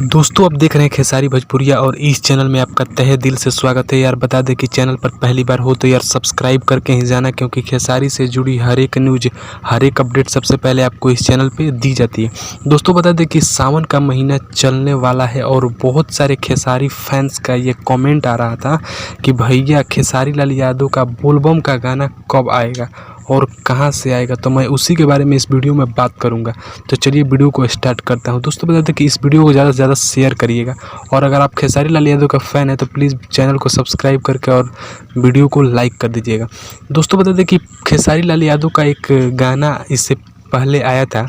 दोस्तों आप देख रहे हैं खेसारी भोजपुरिया और इस चैनल में आपका तहे दिल से स्वागत है। यार बता दें कि चैनल पर पहली बार हो तो यार सब्सक्राइब करके ही जाना, क्योंकि खेसारी से जुड़ी हर एक न्यूज़ हर एक अपडेट सबसे पहले आपको इस चैनल पे दी जाती है। दोस्तों बता दें कि सावन का महीना चलने वाला है और बहुत सारे खेसारी फैंस का ये कमेंट आ रहा था कि भैया खेसारी लाल यादव का बोलबम का गाना कब आएगा और कहाँ से आएगा, तो मैं उसी के बारे में इस वीडियो में बात करूंगा। तो चलिए वीडियो को स्टार्ट करता हूं। दोस्तों बता दें कि इस वीडियो को ज़्यादा से ज़्यादा शेयर करिएगा और अगर आप खेसारी लाल यादव का फ़ैन है तो प्लीज़ चैनल को सब्सक्राइब करके और वीडियो को लाइक कर दीजिएगा। दोस्तों बता दें कि खेसारी लाल यादव का एक गाना इससे पहले आया था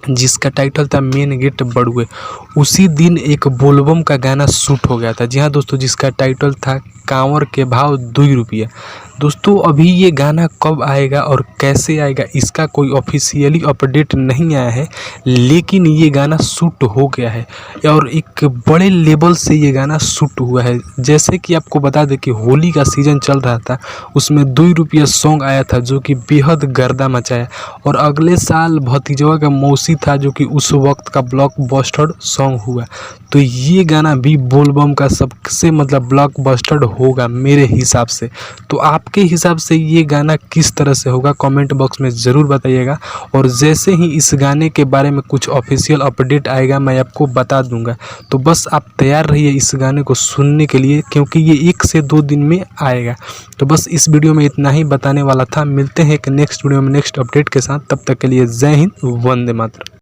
जिसका टाइटल था मेन गेट बड़ुए। उसी दिन एक बोलबम का गाना शूट हो गया था। जी हाँ दोस्तों, जिसका टाइटल था कांवर के भाव 2 रुपया। दोस्तों अभी ये गाना कब आएगा और कैसे आएगा इसका कोई ऑफिशियली अपडेट नहीं आया है, लेकिन ये गाना शूट हो गया है और एक बड़े लेवल से ये गाना शूट हुआ है। जैसे कि आपको बता दें कि होली का सीज़न चल रहा था, उसमें 2 रुपया सॉन्ग आया था जो कि बेहद गर्दा मचाया। और अगले साल भतीजवा का मौसी था जो कि उस वक्त का ब्लॉकबस्टर सॉन्ग हुआ। तो ये गाना भी बोलबम का सबसे ब्लॉकबस्टर होगा मेरे हिसाब से। तो आपके हिसाब से ये गाना किस तरह से होगा कमेंट बॉक्स में ज़रूर बताइएगा। और जैसे ही इस गाने के बारे में कुछ ऑफिशियल अपडेट आएगा मैं आपको बता दूंगा। तो बस आप तैयार रहिए इस गाने को सुनने के लिए, क्योंकि ये 1 से 2 दिन में आएगा। तो बस इस वीडियो में इतना ही बताने वाला था। मिलते हैं एक नेक्स्ट वीडियो में नेक्स्ट अपडेट के साथ। तब तक के लिए जय हिंद, वंदे मातरम।